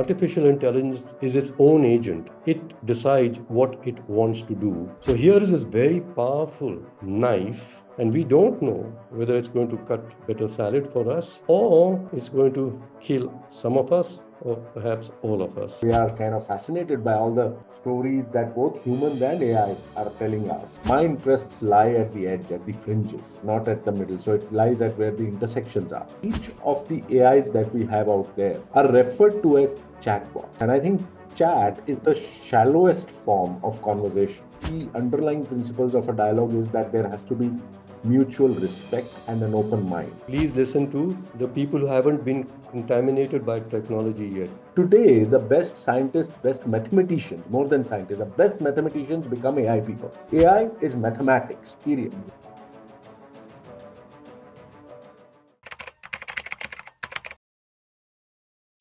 artificial intelligence is its own agent. It decides what it wants to do. So here is this very powerful knife, and we don't know whether it's going to cut better salad for us or it's going to kill some of us or perhaps all of us. We are kind of fascinated by all the stories that both humans and AI are telling us. My interests lie at the edge, at the fringes, not at the middle. So it lies at where the intersections are. Each of the AIs that we have out there are referred to as chatbots. And I think chat is the shallowest form of conversation. The underlying principles of a dialogue is that there has to be mutual respect and an open mind. Please listen to the people who haven't been contaminated by technology yet. Today, the best scientists, best mathematicians, more than scientists, the best mathematicians become AI people. AI is mathematics, period.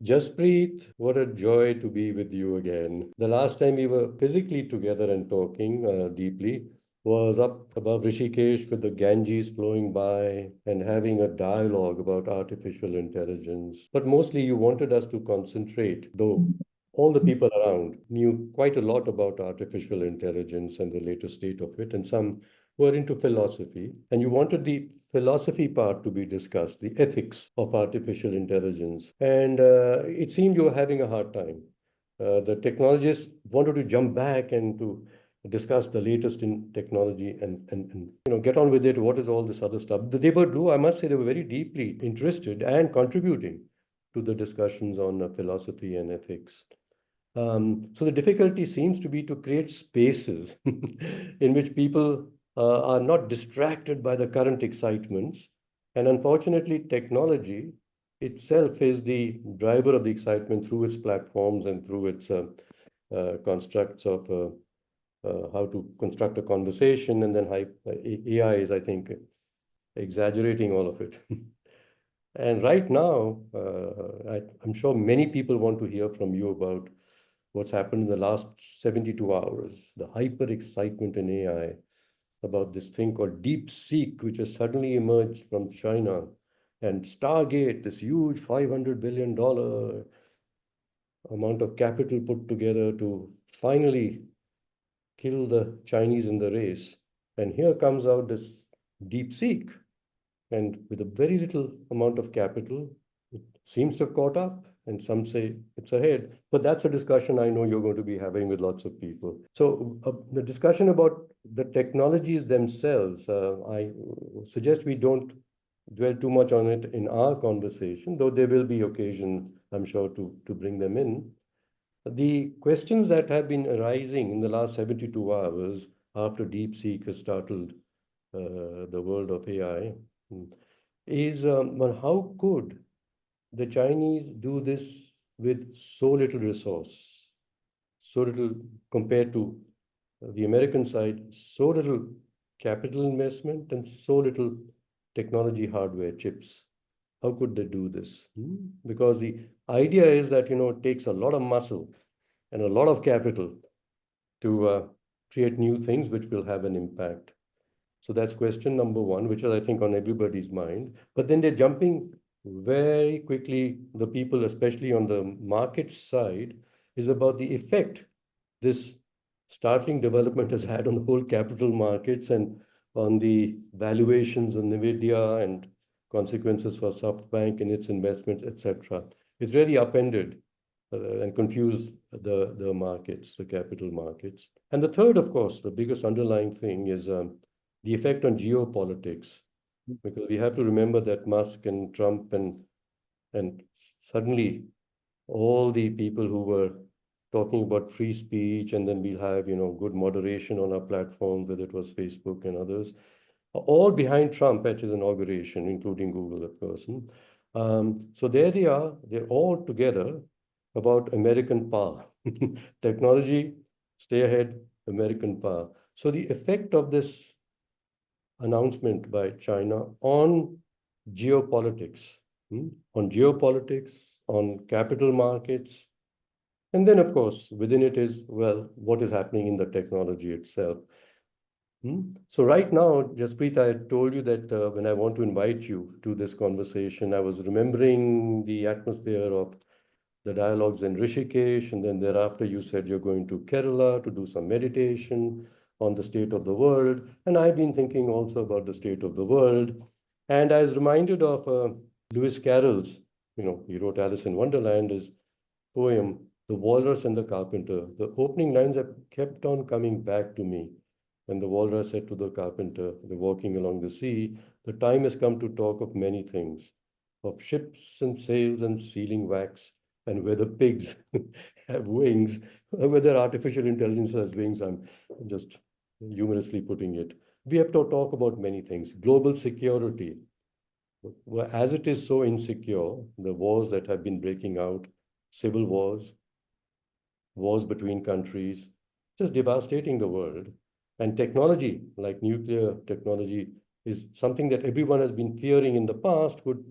Jaspreet, what a joy to be with you again. The last time we were physically together and talking deeply was up above Rishikesh with the Ganges flowing by and having a dialogue about artificial intelligence. But mostly you wanted us to concentrate, though all the people around knew quite a lot about artificial intelligence and the latest state of it, and some were into philosophy. And you wanted the philosophy part to be discussed, the ethics of artificial intelligence. And it seemed you were having a hard time. The technologists wanted to jump back and to discuss the latest in technology and get on with it. What is all this other stuff? They were, I must say, they were very deeply interested and contributing to the discussions on philosophy and ethics. So the difficulty seems to be to create spaces in which people are not distracted by the current excitements. And unfortunately, technology itself is the driver of the excitement through its platforms and through its constructs of how to construct a conversation. And then AI is, I think, exaggerating all of it. And right now, I'm sure many people want to hear from you about what's happened in the last 72 hours, the hyper excitement in AI about this thing called DeepSeek, which has suddenly emerged from China, and Stargate, this huge $500 billion amount of capital put together to finally kill the Chinese in the race. And here comes out this DeepSeek. And with a very little amount of capital, it seems to have caught up, and some say it's ahead. But that's a discussion I know you're going to be having with lots of people. So the discussion about the technologies themselves, I suggest we don't dwell too much on it in our conversation, though there will be occasion, I'm sure, to bring them in. The questions that have been arising in the last 72 hours after DeepSeek has startled the world of AI is well, how could the Chinese do this with so little resource, so little compared to the American side, so little capital investment and so little technology hardware chips? How could they do this? Because the idea is that, it takes a lot of muscle and a lot of capital to create new things which will have an impact. So that's question number one, which is, I think, on everybody's mind. But then they're jumping very quickly, the people, especially on the market side, is about the effect this startling development has had on the whole capital markets and on the valuations of NVIDIA and consequences for SoftBank and its investments, etc. It's really upended and confused the markets, the capital markets. And the third, of course, the biggest underlying thing is the effect on geopolitics, because we have to remember that Musk and Trump and suddenly all the people who were talking about free speech, and then we'll have good moderation on our platform, whether it was Facebook and others, are all behind Trump at his inauguration, including Google, of course. So there they are. They're all together about American power, technology, stay ahead, American power. So the effect of this announcement by China on geopolitics, on capital markets. And then, of course, within it is, well, what is happening in the technology itself. So right now, Jaspreet, I told you that when I want to invite you to this conversation, I was remembering the atmosphere of the dialogues in Rishikesh, and then thereafter you said you're going to Kerala to do some meditation on the state of the world. And I've been thinking also about the state of the world. And I was reminded of Lewis Carroll's, he wrote Alice in Wonderland, his poem, The Walrus and the Carpenter. The opening lines have kept on coming back to me. When the walrus said to the carpenter, they're walking along the sea, the time has come to talk of many things, of ships and sails and sealing wax, and whether pigs have wings, or whether artificial intelligence has wings. I'm just humorously putting it. We have to talk about many things. Global security. Well, as it is so insecure, the wars that have been breaking out, civil wars, wars between countries, just devastating the world. And technology, like nuclear technology, is something that everyone has been fearing in the past could,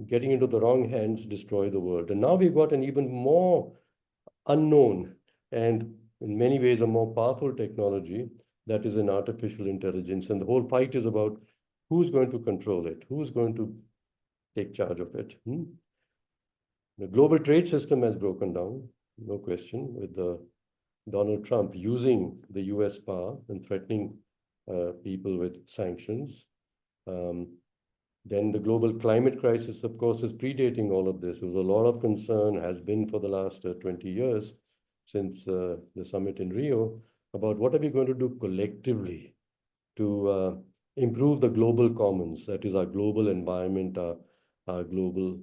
getting into the wrong hands, destroy the world. And now we've got an even more unknown and in many ways a more powerful technology that is in artificial intelligence. And the whole fight is about who's going to control it, who's going to take charge of it. The global trade system has broken down, no question, with Donald Trump using the US power and threatening people with sanctions. Then the global climate crisis, of course, is predating all of this. There was a lot of concern, has been for the last 20 years since the summit in Rio, about what are we going to do collectively to improve the global commons, that is our global environment, our global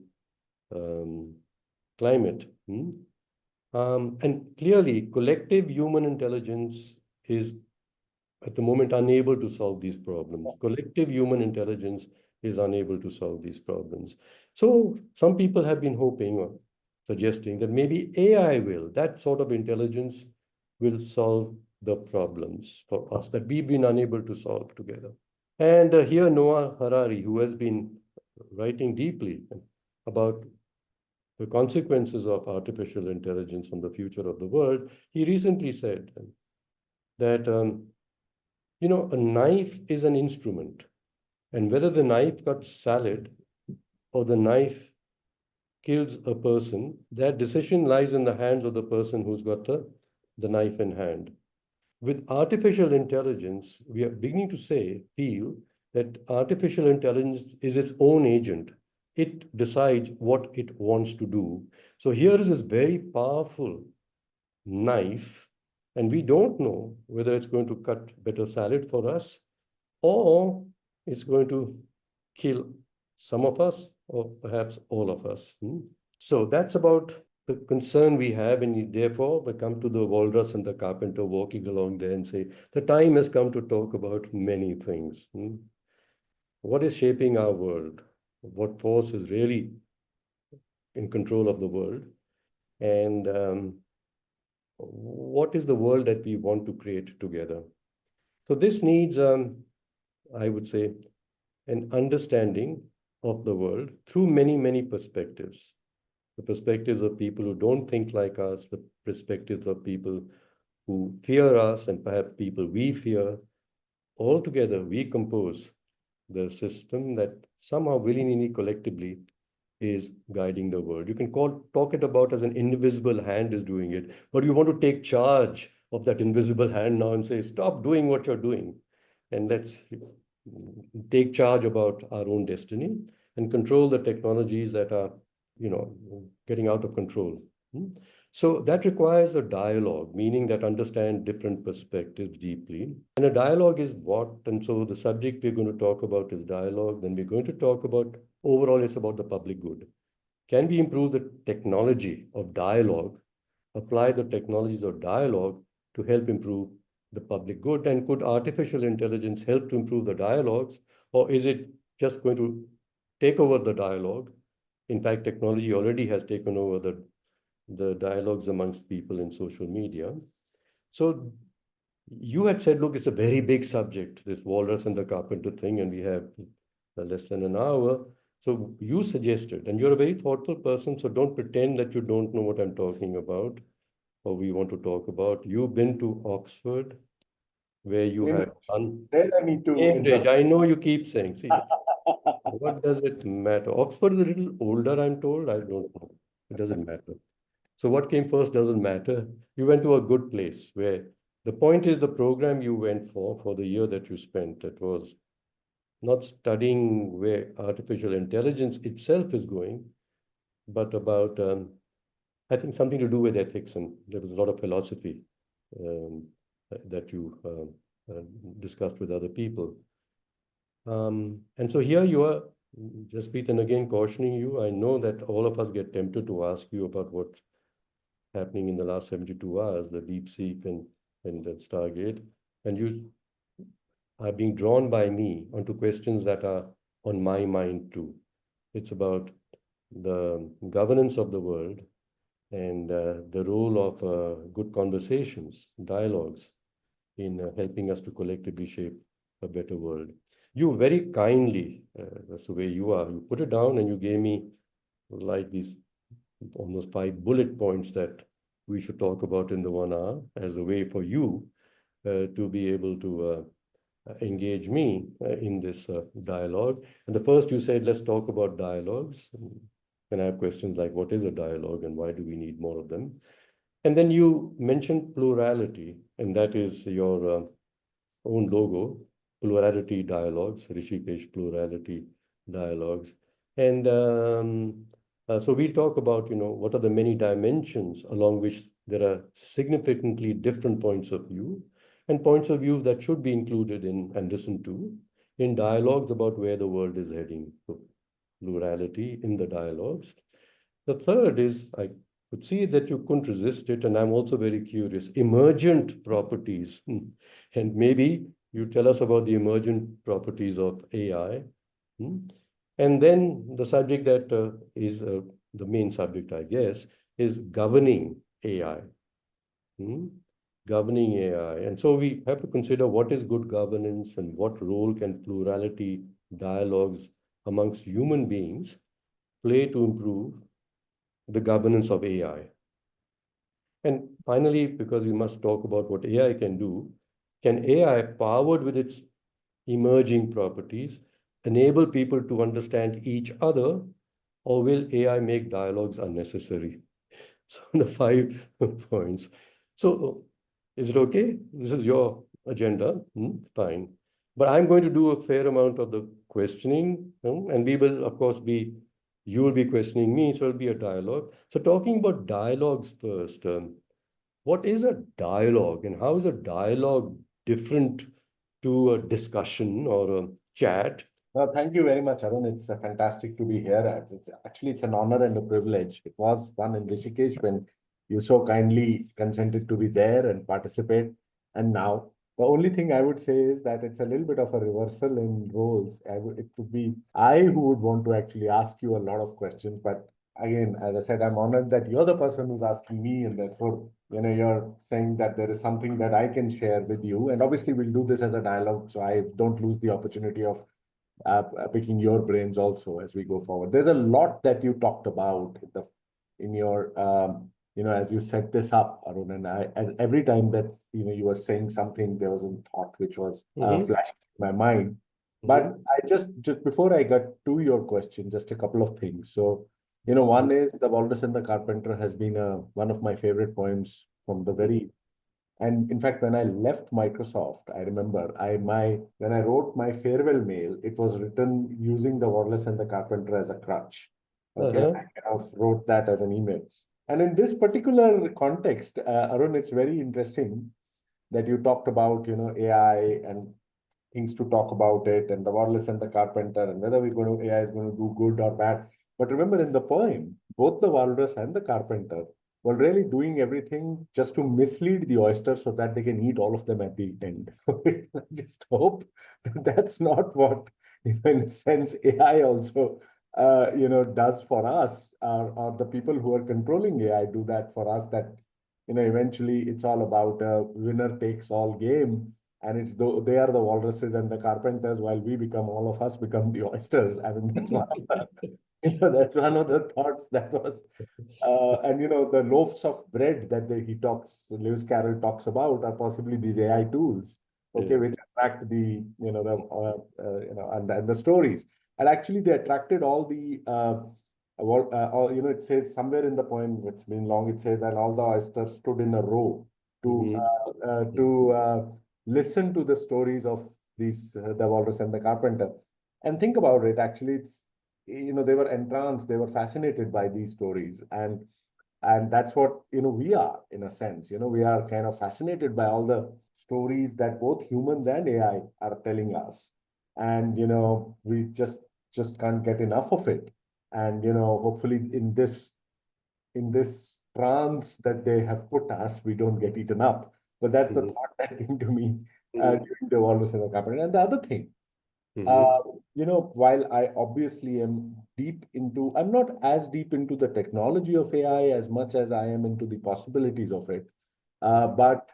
climate. And clearly, collective human intelligence is at the moment unable to solve these problems. Collective human intelligence is unable to solve these problems. So some people have been hoping or suggesting that maybe AI will, that sort of intelligence will solve the problems for us that we've been unable to solve together. And here Noah Harari, who has been writing deeply about the consequences of artificial intelligence on the future of the world, he recently said that, a knife is an instrument, and whether the knife cuts salad or the knife kills a person, that decision lies in the hands of the person who's got the knife in hand. With artificial intelligence, we are beginning to feel that artificial intelligence is its own agent. It decides what it wants to do. So here is this very powerful knife, and we don't know whether it's going to cut better salad for us or it's going to kill some of us or perhaps all of us. So that's about the concern we have, and therefore we come to the walrus and the carpenter walking along there and say, the time has come to talk about many things. What is shaping our world? What force is really in control of the world? And what is the world that we want to create together? So this needs, I would say, an understanding of the world through many, many perspectives. The perspectives of people who don't think like us, the perspectives of people who fear us, and perhaps people we fear. All together, we compose the system that somehow willingly, collectively is guiding the world. You can talk it about as an invisible hand is doing it, but you want to take charge of that invisible hand now and say, stop doing what you're doing, and let's take charge about our own destiny and control the technologies that are, getting out of control. So that requires a dialogue, meaning that understand different perspectives deeply. And a dialogue is what? And so the subject we're going to talk about is dialogue. Then we're going to talk about, overall, it's about the public good. Can we improve the technology of dialogue, apply the technologies of dialogue to help improve the public good? And could artificial intelligence help to improve the dialogues, or is it just going to take over the dialogue? In fact, technology already has taken over the dialogues amongst people in social media. So you had said, look, it's a very big subject, this walrus and the carpenter thing, and we have less than an hour. So you suggested, and you're a very thoughtful person, so don't pretend that you don't know what I'm talking about or we want to talk about. You've been to Oxford, where you have done Cambridge. I know you keep saying, see, what does it matter? Oxford is a little older, I'm told. I don't know. It doesn't matter. So what came first doesn't matter. You went to a good place where the point is the program you went for the year that you spent, it was not studying where artificial intelligence itself is going, but about, I think, something to do with ethics. And there was a lot of philosophy um, that you discussed with other people. And so here you are, Jaspreet, and again cautioning you. I know that all of us get tempted to ask you about what's happening in the last 72 hours, the DeepSeek and the Stargate, and you are being drawn by me onto questions that are on my mind too. It's about the governance of the world and the role of good conversations, dialogues in helping us to collectively shape a better world. You very kindly, that's the way you are, you put it down and you gave me like these almost 5 bullet points that we should talk about in the 1 hour as a way for you to be able to engage me in this dialogue. And the first you said, let's talk about dialogues. And I have questions like, what is a dialogue and why do we need more of them? And then you mentioned plurality, and that is your own logo, Plurality Dialogues, Rishikesh Plurality Dialogues. And so we'll talk about, what are the many dimensions along which there are significantly different points of view and points of view that should be included in and listened to in dialogues about where the world is heading. So plurality in the dialogues. The third is, I could see that you couldn't resist it, and I'm also very curious, emergent properties. And maybe you tell us about the emergent properties of AI. And then the subject that is the main subject, I guess, is governing AI. Governing AI. And so we have to consider what is good governance and what role can plurality dialogues amongst human beings play to improve the governance of AI. And finally, because we must talk about what AI can do, can AI, powered with its emerging properties, enable people to understand each other, or will AI make dialogues unnecessary? So the 5 points. So is it okay? This is your agenda. Fine. But I'm going to do a fair amount of the questioning, and we will, of course, you will be questioning me, so it'll be a dialogue. So talking about dialogues first, what is a dialogue and how is a dialogue different to a discussion or a chat? Thank you very much, Arun. It's fantastic to be here. It's an honor and a privilege. It was fun in Rishikesh when you so kindly consented to be there and participate. And now, the only thing I would say is that it's a little bit of a reversal in roles. It would be I who would want to actually ask you a lot of questions. But again, as I said, I'm honored that you're the person who's asking me, and therefore, you're saying that there is something that I can share with you. And obviously, we'll do this as a dialogue, so I don't lose the opportunity of picking your brains also as we go forward. There's a lot that you talked about in your, as you set this up, Arun, and every time that, you were saying something, there was a thought which was flashing in my mind. But I just before I got to your question, just a couple of things. So, one is The Walrus and the Carpenter has been one of my favorite poems from the very. And in fact, when I left Microsoft, I remember when I wrote my farewell mail, it was written using The Wallace and the Carpenter as a crutch. Okay, I kind of wrote that as an email. And in this particular context, Arun, it's very interesting that you talked about, AI and things to talk about it, and The Wallace and the Carpenter, and whether AI is going to do good or bad. But remember, in the poem, both the walrus and the carpenter were really doing everything just to mislead the oyster so that they can eat all of them at the end. I just hope that's not what, in a sense, AI also, does for us, or the people who are controlling AI do that for us. That eventually it's all about a winner takes all game, and they are the walruses and the carpenters, while all of us become the oysters. I mean, that's one of that's one of the thoughts that was, and the loaves of bread that Lewis Carroll talks about are possibly these AI tools, okay, which attract and the stories. And actually, they attracted all the or, it says somewhere in the poem, it's been long, it says, and all the oysters stood in a row to Mhm. listen to the stories of these the walrus and the carpenter. And think about it, actually, they were entranced, they were fascinated by these stories. And that's what, we are, in a sense. We are kind of fascinated by all the stories that both humans and AI are telling us. And, we just can't get enough of it. And, hopefully in this trance that they have put us, we don't get eaten up. But that's the Mhm. thought that came to me Mhm. during the Walrus and the Carpenter. And the other thing, uh, Mhm. while I obviously am I'm not as deep into the technology of AI as much as I am into the possibilities of it. But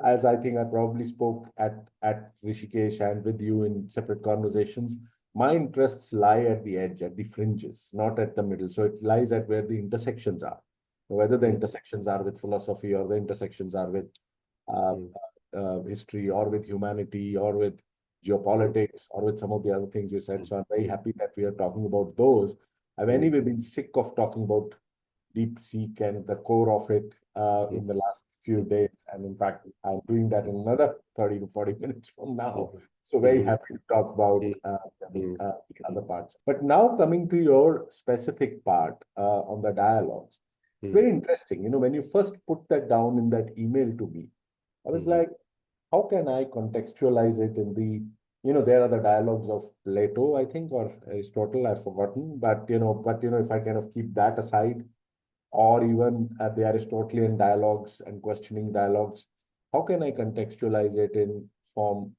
as I think I probably spoke at Rishikesh and with you in separate conversations, my interests lie at the edge, at the fringes, not at the middle. So it lies at where the intersections are, whether the Mhm. intersections are with philosophy or the intersections are with uh, Mhm. history or with humanity or with Mhm. geopolitics or with some of the other things you said. Mhm. So I'm very Mhm. happy that we are talking about those. I've Mhm. anyway been sick of talking about DeepSeek and the core of it in the last few Mhm. days. And in fact, I'm doing that in another 30 to 40 minutes from now. Mhm. So very Mhm. happy to talk about Mhm. the other parts. But now coming to your specific part on the dialogues, it's Mhm. very interesting. When you first put that down in that email to me, I was Mhm. like, how can I contextualize it there are the dialogues of Plato, I think, or Aristotle, I've forgotten, but if I kind of keep that aside, or even the Aristotelian dialogues and questioning dialogues, how can I contextualize it in form,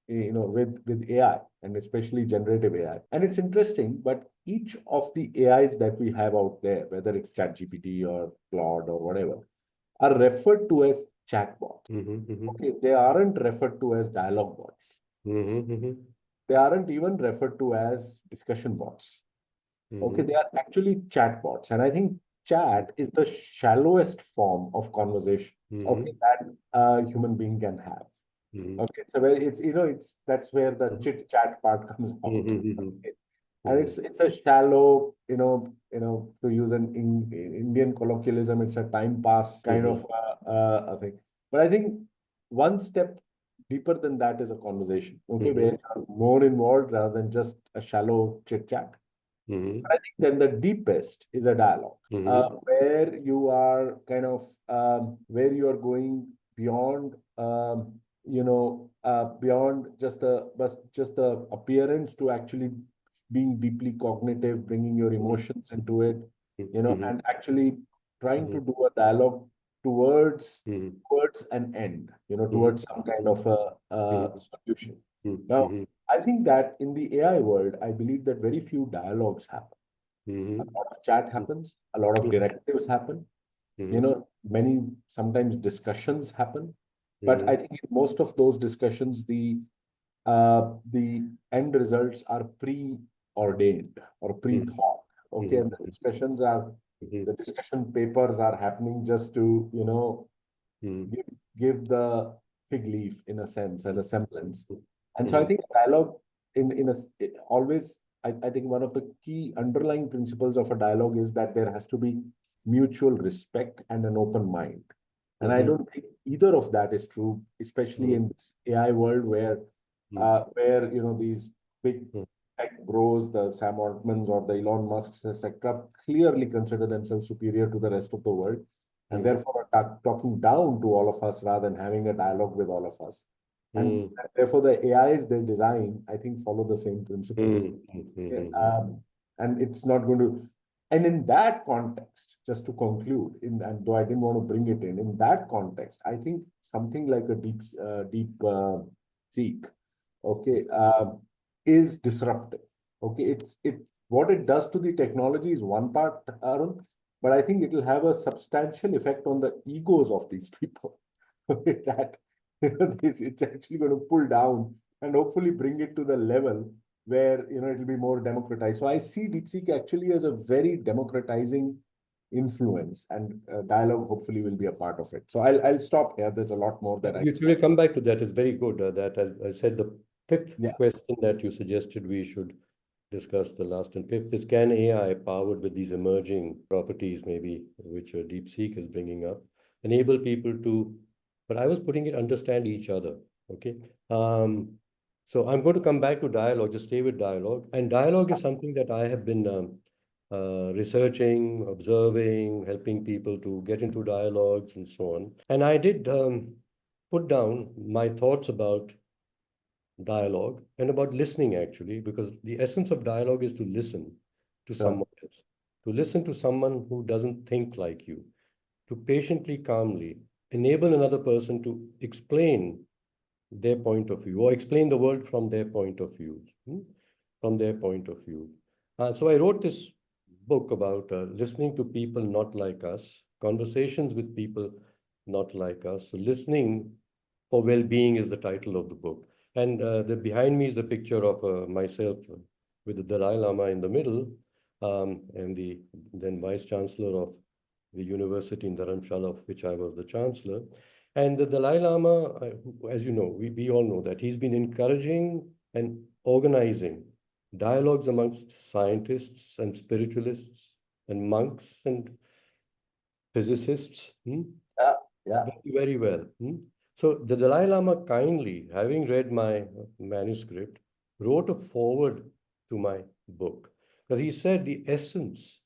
with AI and especially generative AI? And it's interesting, but each of the AIs that we have out there, whether it's ChatGPT or Claude or whatever, are referred to as chatbots. Mhm. Mhm. Okay, they aren't referred to as dialogue bots. Mhm. Mhm. They aren't even referred to as discussion bots. Okay, they Mhm. are actually chatbots. And I think chat is the shallowest form of conversation, okay, Mhm. that a human being can have. Mhm. Okay, so where it's that's where the chit chat part comes out. Mhm. Okay. And Mhm. it's a shallow, to use an Indian colloquialism, it's a time pass kind Mhm. of a thing. But I think one step deeper than that is a conversation, okay, where Mhm. you're more involved rather than just a shallow chit chat. I Mhm. think then the deepest is a dialogue, Mhm. where you are kind of where you are going beyond, beyond just the appearance to actually being deeply cognitive, bringing your emotions into it, Mhm. and actually trying to Mhm. do a dialogue towards Mhm. towards an end, Mhm. towards some kind of a Mhm. solution. Mhm. Now, Mhm. I think that in the AI world, I believe that very few dialogues happen. A Mhm. lot of chat happens, a lot of directives happen, Mhm. many sometimes discussions happen. But I Mhm. think in most of those discussions, the end results are preordained or Mhm. pre-thought. Okay, Mhm. and the Mhm. discussion papers are happening just to, Mhm. give the fig leaf in a sense and a semblance. And so I Mhm. think dialogue it always, I think one of the key underlying principles of a dialogue is that there has to be mutual respect and an open mind. And I Mhm. don't think either of that is true, especially in this AI world where these big Mhm. tech bros, the Sam Altmans or the Elon Musks, etc., clearly consider themselves superior to the rest of the world, and Mhm. therefore are talking down to all of us rather than having a dialogue with all of us. And Mhm. therefore, the AIs they design, I think, follow the same principles. Mhm. Yeah, Mhm. and it's not going to. And in that context, just to conclude, and though I didn't want to bring it in that context, I think something like a deep seek, okay, is disruptive. Okay, it what it does to the technology is one part, Arun, but I think it will have a substantial effect on the egos of these people. Okay, that it's actually going to pull down and hopefully bring it to the level where it'll be more democratized. So I see DeepSeek actually as a very democratizing influence, and dialogue hopefully will be a part of it. So I'll stop here. There's a lot more that I You will come back to that. It's very good that I said the fifth yeah. question that you suggested we should discussed the last and fifth is, can AI, powered with these emerging properties, maybe which DeepSeek is bringing up, enable people to, but I was putting it, understand each other. Okay. So I'm going to come back to dialogue, just stay with dialogue. And dialogue is something that I have been researching, observing, helping people to get into dialogues and so on. And I did put down my thoughts about dialogue and about listening, actually, because the essence of dialogue is to listen to Sure. someone else, to listen to someone who doesn't think like you, to patiently, calmly enable another person to explain their point of view or explain the world from their point of view. From their point of view. So I wrote this book about listening to people not like us, conversations with people not like us. So listening for well-being is the title of the book. And behind me is the picture of myself with the Dalai Lama in the middle, and the then Vice Chancellor of the university in Dharamshala, of which I was the Chancellor. And the Dalai Lama, as you know, we all know that he's been encouraging and organizing dialogues amongst scientists and spiritualists and monks and physicists. Yeah, yeah. Very well. So the Dalai Lama kindly, having read my manuscript, wrote a foreword to my book. Because he said the essence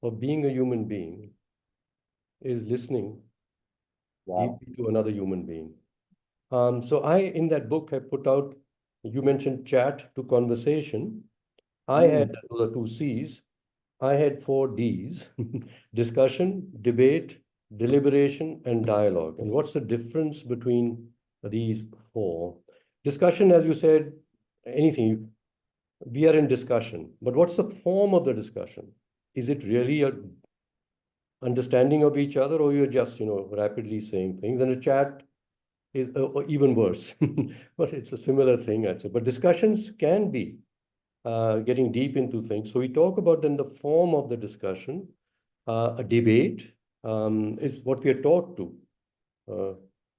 of being a human being is listening Wow. deeply to another human being. So I, in that book, have put out, you mentioned chat to conversation. I had Mm. the two C's. I had four D's: discussion, debate, deliberation, and dialogue. And what's the difference between these four? Discussion, as you said, anything, we are in discussion. But what's the form of the discussion? Is it really a understanding of each other, or you're just, rapidly saying things? And a chat is or even worse, but it's a similar thing, I'd say. But discussions can be getting deep into things. So we talk about then the form of the discussion. A debate is what we are taught uh,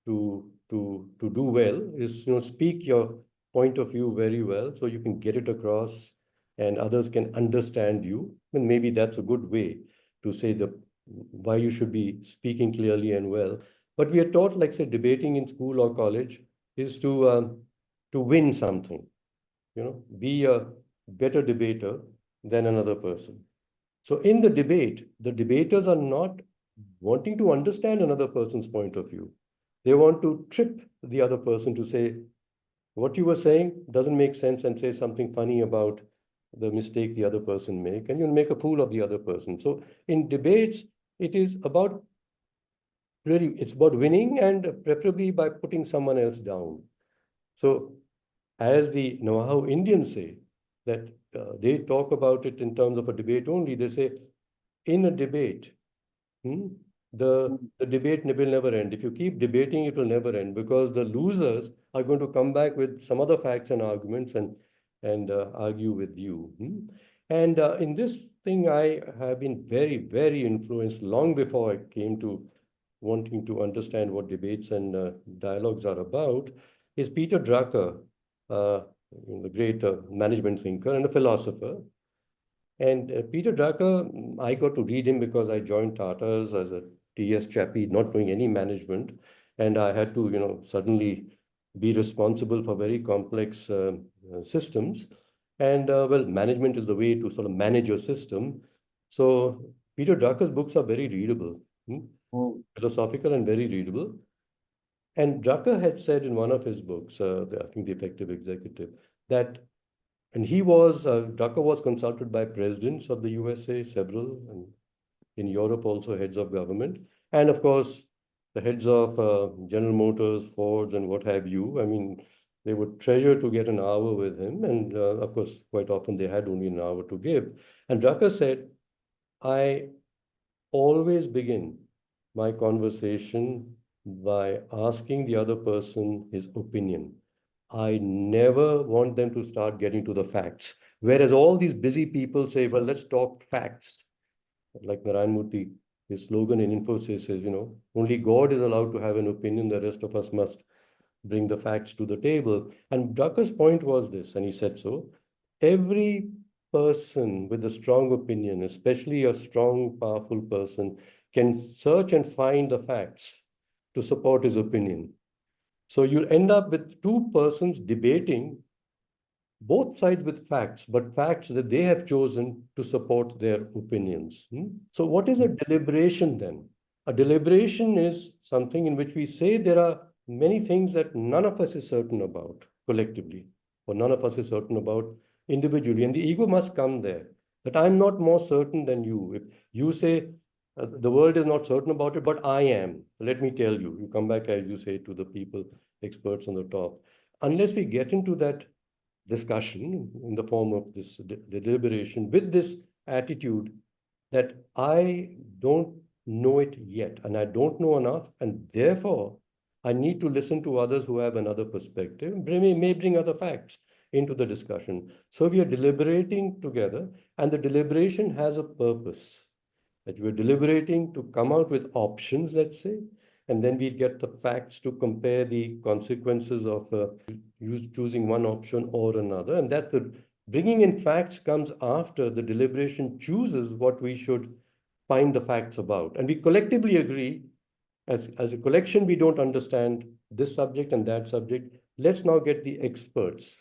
to do well, is speak your point of view very well so you can get it across and others can understand you. And maybe that's a good way to say the why you should be speaking clearly and well. But we are taught, like say, debating in school or college is to win something, be a better debater than another person. So in the debate, the debaters are not wanting to understand another person's point of view. They want to trip the other person to say, what you were saying doesn't make sense, and say something funny about the mistake the other person make, and you'll make a fool of the other person. So in debates, it is about really, it's about winning, and preferably by putting someone else down. So as the know-how Indians say, that they talk about it in terms of a debate only. They say, in a debate, Hmm? The debate will never end. If you keep debating, it will never end, because the losers are going to come back with some other facts and arguments and argue with you. And in this thing, I have been very, very influenced long before I came to wanting to understand what debates and dialogues are about. Is Peter Drucker, uh, the great management thinker and a philosopher. And Peter Drucker, I got to read him because I joined Tata's as a TS chappie, not doing any management. And I had to, suddenly be responsible for very complex systems. And well, management is the way to sort of manage your system. So Peter Drucker's books are very readable, Mm. philosophical and very readable. And Drucker had said in one of his books, I think The Effective Executive, that and Drucker was consulted by presidents of the USA, several, and in Europe also heads of government. And of course, the heads of General Motors, Fords, and what have you. I mean, they would treasure to get an hour with him. And of course, quite often they had only an hour to give. And Drucker said, I always begin my conversation by asking the other person his opinion. I never want them to start getting to the facts. Whereas all these busy people say, well, let's talk facts. Like Narayan Murthy, his slogan in Infosys says, only God is allowed to have an opinion, the rest of us must bring the facts to the table. And Drucker's point was this, and he said so. every person with a strong opinion, especially a strong, powerful person, can search and find the facts to support his opinion. So you'll end up with two persons debating, both sides with facts, but facts that they have chosen to support their opinions. So what is a deliberation then? A deliberation is something in which we say there are many things that none of us is certain about collectively, or none of us is certain about individually. And the ego must come there, that I'm not more certain than you. If you say the world is not certain about it, but I am, let me tell you, you come back, as you say, to the people, experts on the top. Unless we get into that discussion in the form of this deliberation with this attitude that I don't know it yet and I don't know enough, and therefore I need to listen to others who have another perspective, may bring other facts into the discussion. So we are deliberating together, and the deliberation has a purpose, that we're deliberating to come out with options, let's say, and then we get the facts to compare the consequences of choosing one option or another. And that the bringing in facts comes after the deliberation chooses what we should find the facts about. And we collectively agree, as a collection, we don't understand this subject and that subject. Let's now get the experts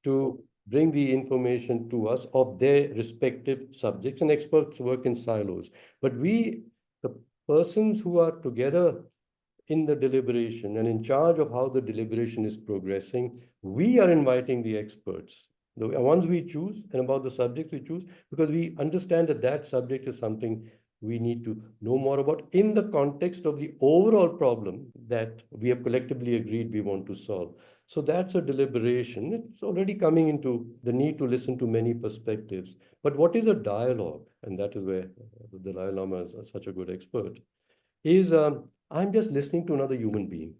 to bring the information to us of their respective subjects. And experts work in silos. But we, the persons who are together in the deliberation and in charge of how the deliberation is progressing, we are inviting the experts, the ones we choose and about the subjects we choose, because we understand that that subject is something we need to know more about in the context of the overall problem that we have collectively agreed we want to solve. So that's a deliberation. It's already coming into the need to listen to many perspectives. But what is a dialogue? And that is where the Dalai Lama is such a good expert. Is I'm just listening to another human being.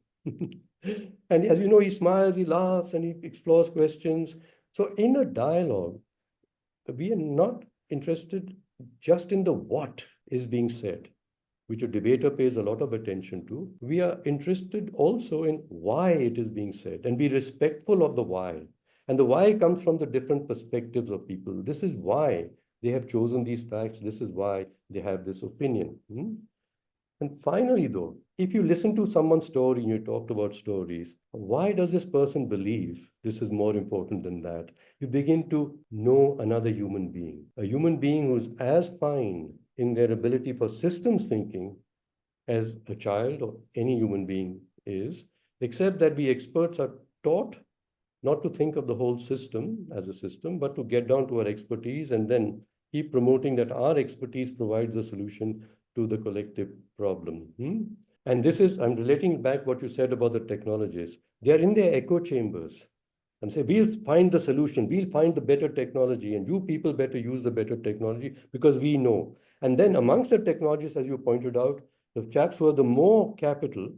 And as you know, he smiles, he laughs, and he explores questions. So in a dialogue, we are not interested just in the what is being said, which a debater pays a lot of attention to. We are interested also in why it is being said and be respectful of the why. And the why comes from the different perspectives of people. This is why they have chosen these facts. This is why they have this opinion. And finally, though, if you listen to someone's story and you talked about stories, why does this person believe this is more important than that? You begin to know another human being, a human being who's as fine in their ability for systems thinking as a child or any human being is, except that we experts are taught not to think of the whole system as a system, but to get down to our expertise and then keep promoting that our expertise provides a solution to the collective problem. And this is, I'm relating back what you said about the technologies. They are in their echo chambers and say, we'll find the solution, we'll find the better technology, and you people better use the better technology because we know. And then amongst the technologies, as you pointed out, the chaps who have the more capital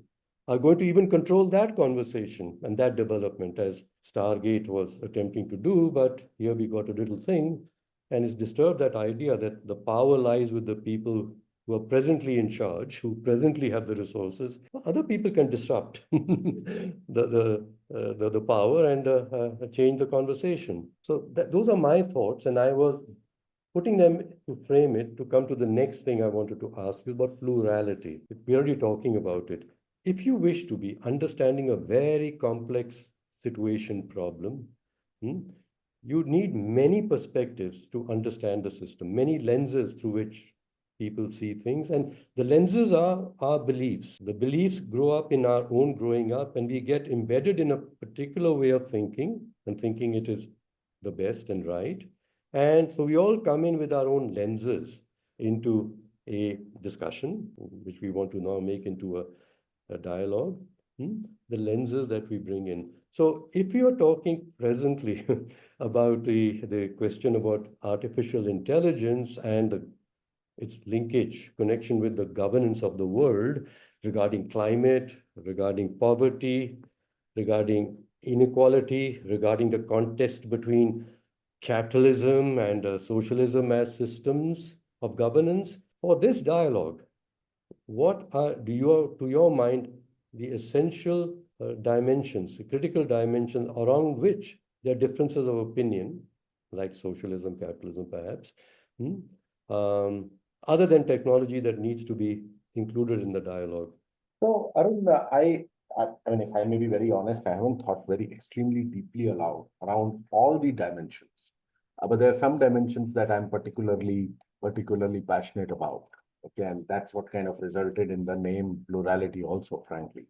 are going to even control that conversation and that development, as Stargate was attempting to do. But here we got a little thing, and it's disturbed that idea that the power lies with the people who are presently in charge, who presently have the resources. Other people can disrupt the power and change the conversation. So those are my thoughts, and I was putting them to frame it to come to the next thing I wanted to ask you about plurality. We're already talking about it. If you wish to be understanding a very complex situation problem, you need many perspectives to understand the system, many lenses through which people see things. And the lenses are our beliefs. The beliefs grow up in our own growing up, and we get embedded in a particular way of thinking and thinking it is the best and right. And so we all come in with our own lenses into a discussion, which we want to now make into a dialogue, the lenses that we bring in. So if you are talking presently about the question about artificial intelligence and its linkage, connection with the governance of the world regarding climate, regarding poverty, regarding inequality, regarding the contest between capitalism and socialism as systems of governance. For this dialogue, what are, to your mind, the essential dimensions, the critical dimensions around which there are differences of opinion, like socialism, capitalism, perhaps, hmm, um, other than technology that needs to be included in the dialogue? So, Arun, I mean, if I may be very honest, I haven't thought very extremely deeply aloud around all the dimensions. But there are some dimensions that I'm particularly passionate about. Okay, and that's what kind of resulted in the name plurality also, frankly.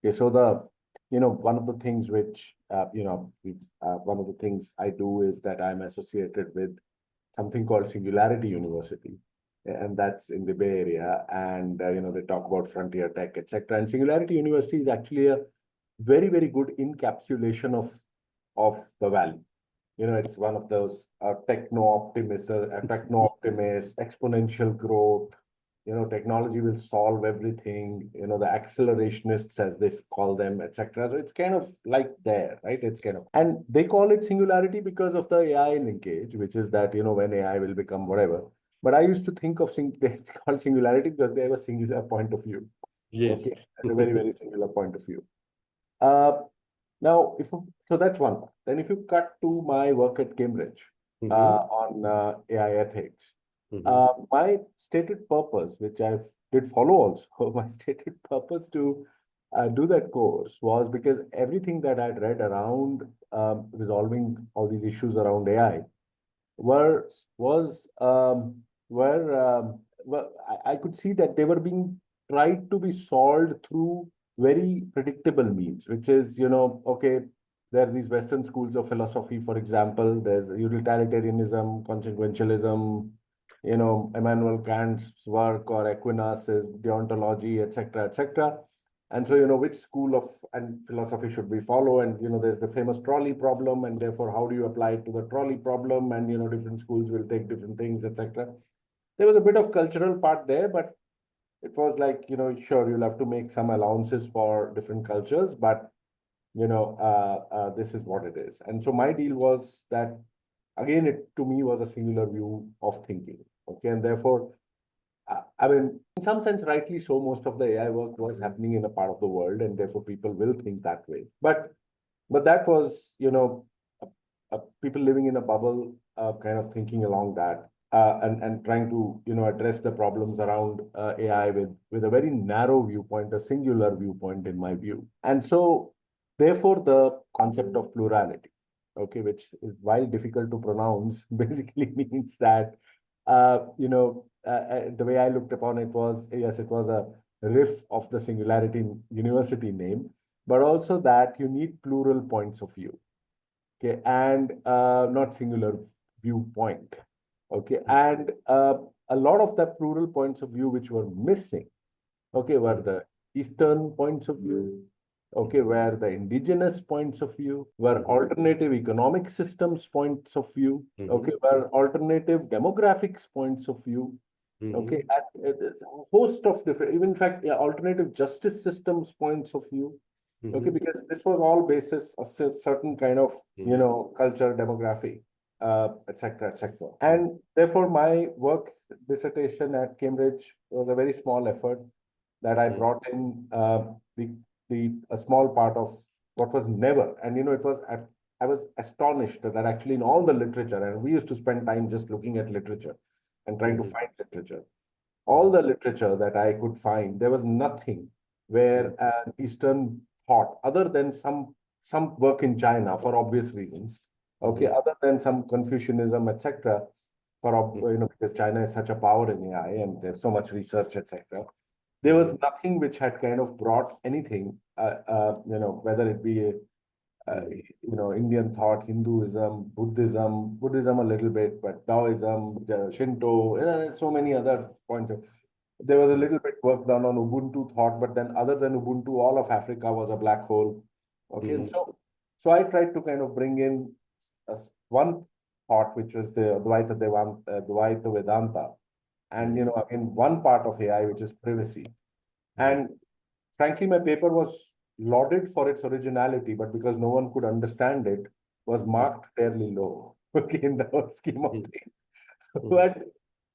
Okay, so one of the things which, one of the things I do is that I'm associated with something called Singularity University, and that's in the Bay Area. And they talk about frontier tech, etc. And Singularity University is actually a very good encapsulation of the valley. It's one of those techno-optimist, exponential growth. Technology will solve everything. The accelerationists, as they call them, etc. So it's kind of like there, right? And they call it singularity because of the AI linkage, which is that when AI will become whatever. But I used to think of it's called singularity because they have a singular point of view. Yes. Okay, a very singular point of view. Uh, Now, so that's one part. Then if you cut to my work at Cambridge on AI ethics, my stated purpose, which I did follow also, my stated purpose to do that course was because everything that I'd read around resolving all these issues around AI were was were I could see that they were being tried to be solved through very predictable means, which is, okay, there are these Western schools of philosophy, for example, there's utilitarianism, consequentialism, Immanuel Kant's work, or Aquinas' deontology, etc., etc. And so, which school of and philosophy should we follow? And, there's the famous trolley problem, and therefore, how do you apply it to the trolley problem? And, different schools will take different things, etc. There was a bit of cultural part there, but it was like, sure, you'll have to make some allowances for different cultures, but, this is what it is. And so my deal was that, again, it to me was a singular view of thinking. Okay. And therefore, I mean, in some sense, rightly so, most of the AI work was happening in a part of the world, and therefore people will think that way. But that was, people living in a bubble, kind of thinking along that, and trying to, address the problems around AI with a very narrow viewpoint, a singular viewpoint, in my view. And so, therefore, the concept of plurality, okay, which is, while difficult to pronounce, basically means that, the way I looked upon it was, yes, it was a riff of the Singularity University name, but also that you need plural points of view, okay, and not singular viewpoint, okay, and a lot of the plural points of view which were missing, okay, were the Eastern points of view, okay, were the indigenous points of view, were alternative economic systems points of view, okay, were alternative demographics points of view, okay, and there's a host of different, even in fact, yeah, alternative justice systems points of view, okay, because this was all basis a certain kind of, culture, demography, etc., etc. And therefore, my work dissertation at Cambridge was a very small effort that I brought in a small part of what was never, and it was I was astonished that actually in all the literature, and we used to spend time just looking at literature and trying to find literature. All the literature that I could find, there was nothing where an Eastern thought, other than some work in China for obvious reasons, okay, other than some Confucianism, etc., because China is such a power in AI and there's so much research, etc. There was nothing which had kind of brought anything, whether it be Indian thought, Hinduism, Buddhism a little bit, but Taoism, Shinto, so many other points of. There was a little bit work done on Ubuntu thought, but then other than Ubuntu, all of Africa was a black hole. Okay, and so I tried to kind of bring in one thought, which was the Dvaita Vedanta, and again one part of AI, which is privacy. And frankly, my paper was lauded for its originality, but because no one could understand it, was marked fairly low, okay, in the whole scheme of things.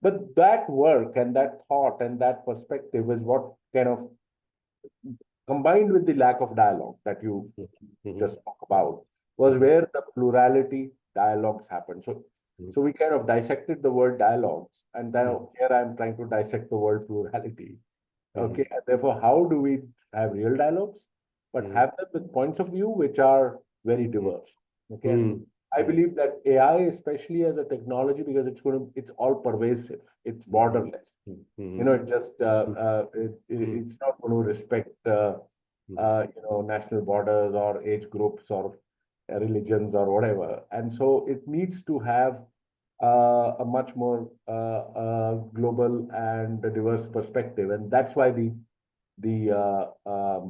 But that work and that thought and that perspective is what kind of, combined with the lack of dialogue that you just spoke about, was where the plurality, dialogues happen. So Mhm. so we kind of dissected the word dialogues, and now Mhm. here I'm trying to dissect the word plurality. Mhm. Okay, and therefore, how do we have real dialogues, but Mhm. have them with points of view which are very Mhm. diverse? Okay, and Mhm. I Mhm. believe that AI, especially as a technology, because it's all pervasive, it's Mhm. borderless. Mhm. It just Mhm. it's not going to respect Mhm. national borders or age groups or religions or whatever, and so it needs to have a much more global and diverse perspective, and that's why the uh, um,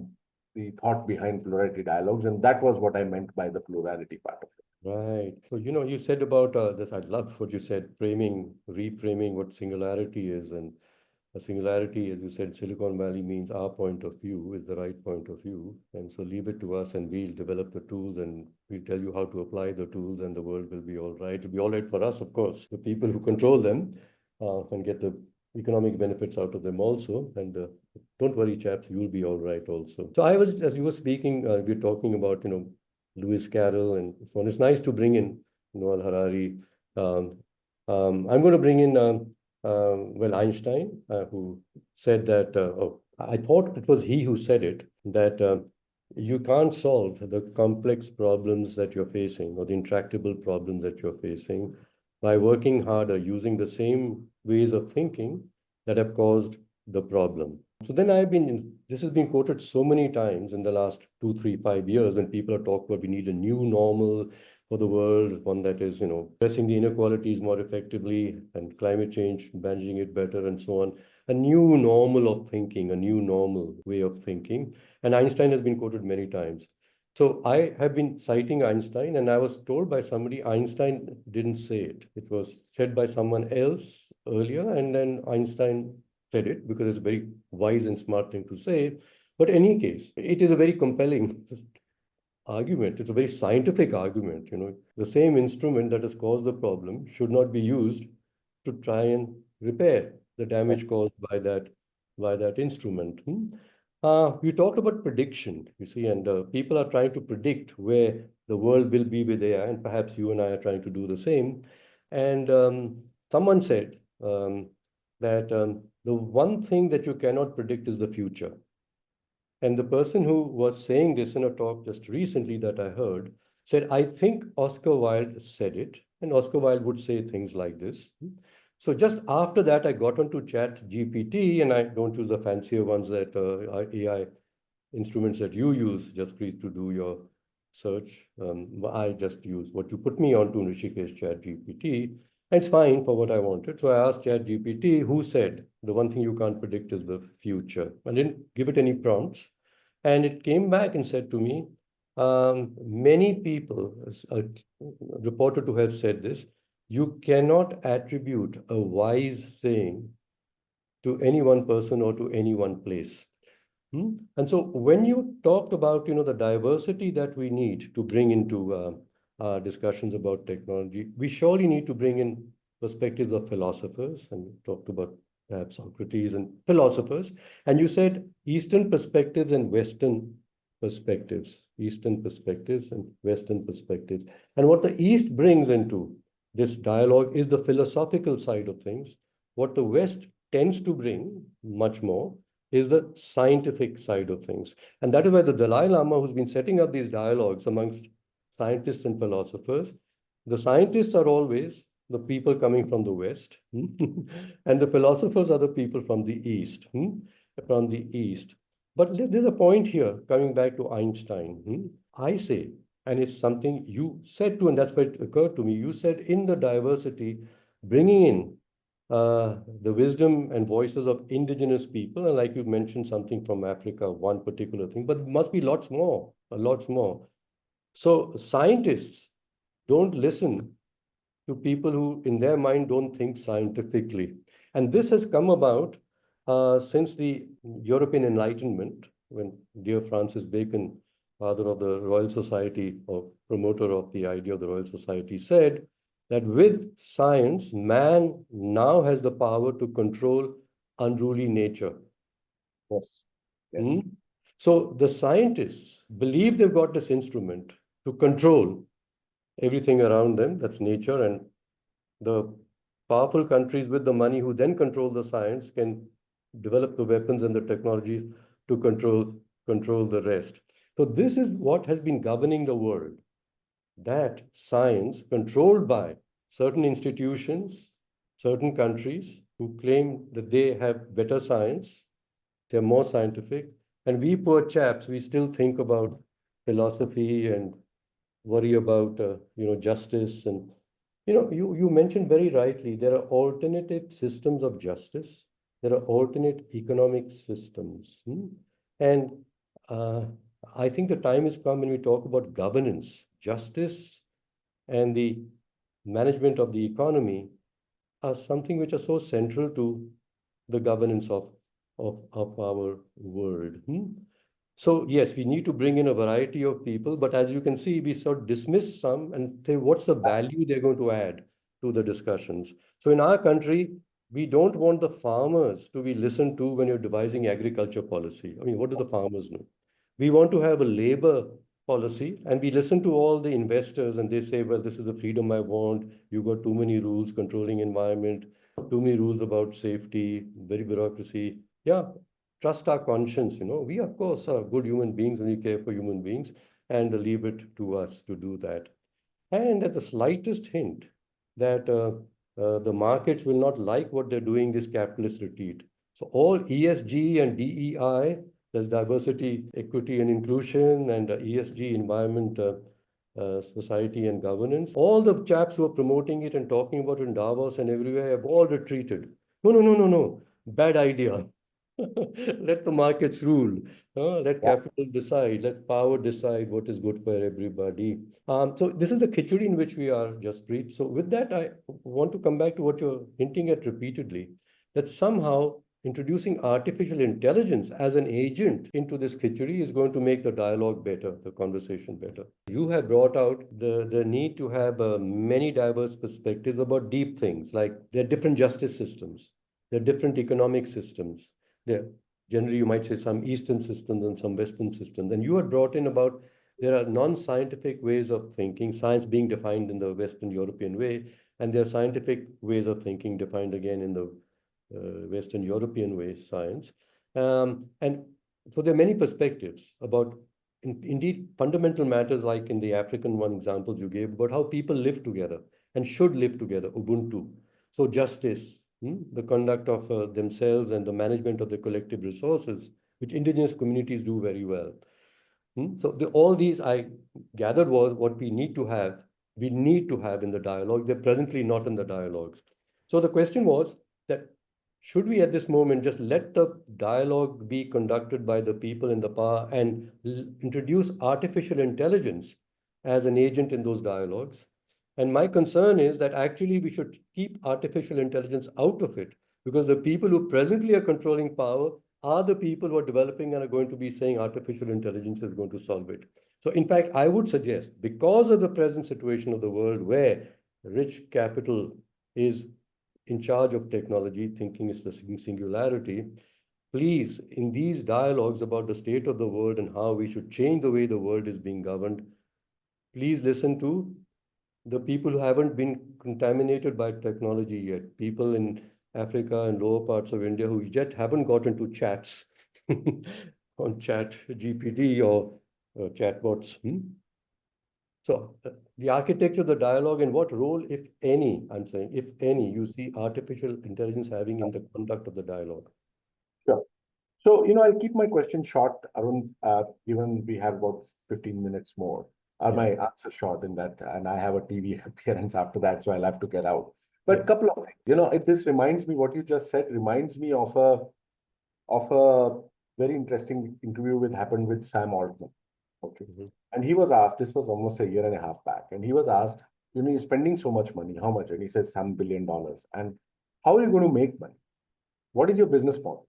the thought behind plurality dialogues, and that was what I meant by the plurality part of it. Right. So, you said about this. I love what you said, reframing what singularity is. And a singularity, as you said, Silicon Valley means our point of view is the right point of view. And so leave it to us and we'll develop the tools and we'll tell you how to apply the tools and the world will be all right. It'll be all right for us, of course, the people who control them and get the economic benefits out of them also. And don't worry, chaps, you'll be all right also. So I was, as you were speaking, we were talking about, Lewis Carroll and so on. It's nice to bring in Noah Harari. Um, I'm going to bring in well, Einstein, who said that, I thought it was he who said it, that you can't solve the complex problems that you're facing or the intractable problems that you're facing by working harder using the same ways of thinking that have caused the problem. So then this has been quoted so many times in the last 2, 3, 5 years when people are talking about we need a new normal for the world, one that is, addressing the inequalities more effectively and climate change, managing it better and so on. A new normal of thinking, a new normal way of thinking. And Einstein has been quoted many times. So I have been citing Einstein, and I was told by somebody Einstein didn't say it. It was said by someone else earlier, and then Einstein said it because it's a very wise and smart thing to say. But in any case, it is a very compelling argument. It's a very scientific argument. The same instrument that has caused the problem should not be used to try and repair the damage caused by that instrument. You talked about prediction, you see, and people are trying to predict where the world will be with AI, and perhaps you and I are trying to do the same. And someone said that the one thing that you cannot predict is the future. And the person who was saying this in a talk just recently that I heard said, I think Oscar Wilde said it, and Oscar Wilde would say things like this. So just after that, I got onto Chat GPT, and I don't use the fancier ones that AI instruments that you use, Jaspreet, to do your search. I just use what you put me onto, Rishikesh Chat GPT. It's fine for what I wanted. So I asked Chat GPT, who said the one thing you can't predict is the future. I didn't give it any prompts. And it came back and said to me, many people reported to have said this, you cannot attribute a wise saying to any one person or to any one place. And so when you talked about, the diversity that we need to bring into discussions about technology, we surely need to bring in perspectives of philosophers, and we talked about perhaps Socrates and philosophers. And you said Eastern perspectives and Eastern perspectives and Western perspectives. And what the East brings into this dialogue is the philosophical side of things. What the West tends to bring much more is the scientific side of things. And that is why the Dalai Lama, who's been setting up these dialogues amongst scientists and philosophers, the scientists are always the people coming from the West, and the philosophers are the people from the East, from the East. But there's a point here, coming back to Einstein. I say, and it's something you said too, and that's why it occurred to me. You said in the diversity, bringing in the wisdom and voices of indigenous people. And like you mentioned something from Africa, one particular thing, but must be lots more, lots more. So scientists don't listen to people who, in their mind, don't think scientifically. And this has come about since the European Enlightenment, when dear Francis Bacon, father of the Royal Society or promoter of the idea of the Royal Society, said that with science, man now has the power to control unruly nature. Yes. Hmm? Yes. So the scientists believe they've got this instrument to control everything around them, that's nature, and the powerful countries with the money who then control the science can develop the weapons and the technologies to control the rest. So this is what has been governing the world, that science controlled by certain institutions, certain countries who claim that they have better science, they're more scientific, and we poor chaps, we still think about philosophy and worry about justice. And you mentioned very rightly, there are alternative systems of justice, there are alternate economic systems. And uh, I think the time has come when we talk about governance, justice, and the management of the economy are something which are so central to the governance of our world. So yes, we need to bring in a variety of people, but as you can see, we sort of dismiss some and say, what's the value they're going to add to the discussions? So in our country, we don't want the farmers to be listened to when you're devising agriculture policy. I mean, what do the farmers know? We want to have a labor policy, and we listen to all the investors and they say, well, this is the freedom I want. You got too many rules controlling environment, too many rules about safety, very bureaucracy. Yeah, trust our conscience. We of course are good human beings and we care for human beings, and leave it to us to do that. And at the slightest hint that the markets will not like what they're doing, this capitalist retreat. So all ESG and DEI, there's diversity, equity, and inclusion, and ESG, environment, society, and governance. All the chaps who are promoting it and talking about it in Davos and everywhere have all retreated. No, no, no, no, no. Bad idea. Let the markets rule. Let Yeah. capital decide. Let power decide what is good for everybody. So this is the khichdi in which we are, Jaspreet. So with that, I want to come back to what you're hinting at repeatedly, that somehow introducing artificial intelligence as an agent into this khichdi is going to make the dialogue better, the conversation better. You have brought out the need to have many diverse perspectives about deep things, like there are different justice systems, there are different economic systems. There, generally, you might say some Eastern systems and some Western systems. And you had brought in about there are non-scientific ways of thinking, science being defined in the Western European way, and there are scientific ways of thinking defined again in the Western European way, science. And so there are many perspectives about, indeed, fundamental matters like in the African one examples you gave, about how people live together and should live together, Ubuntu. So justice, the conduct of themselves and the management of the collective resources, which indigenous communities do very well. So all these I gathered was what we need to have in the dialogue. They're presently not in the dialogues. So the question was that should we at this moment just let the dialogue be conducted by the people in the power and introduce artificial intelligence as an agent in those dialogues? And my concern is that actually we should keep artificial intelligence out of it, because the people who presently are controlling power are the people who are developing and are going to be saying artificial intelligence is going to solve it. So in fact, I would suggest, because of the present situation of the world where rich capital is in charge of technology, thinking is the singularity, please, in these dialogues about the state of the world and how we should change the way the world is being governed, please listen to the people who haven't been contaminated by technology yet, people in Africa and lower parts of India who yet haven't got into chats on chat GPT or chatbots. So the architecture of the dialogue, and what role, if any, I'm saying, if any, you see artificial intelligence having in the conduct of the dialogue. Sure. So, I'll keep my question short, Arun, given we have about 15 minutes more. Yeah. My answer short in that, and I have a TV appearance after that, so I'll have to get out. But Yeah. couple of things, this reminds me, what you just said reminds me of a very interesting interview happened with Sam Altman. Okay. And he was asked, this was almost a year and a half back, and he was asked, you're spending so much money, how much? And he says, some $1 billion. And how are you going to make money? What is your business model?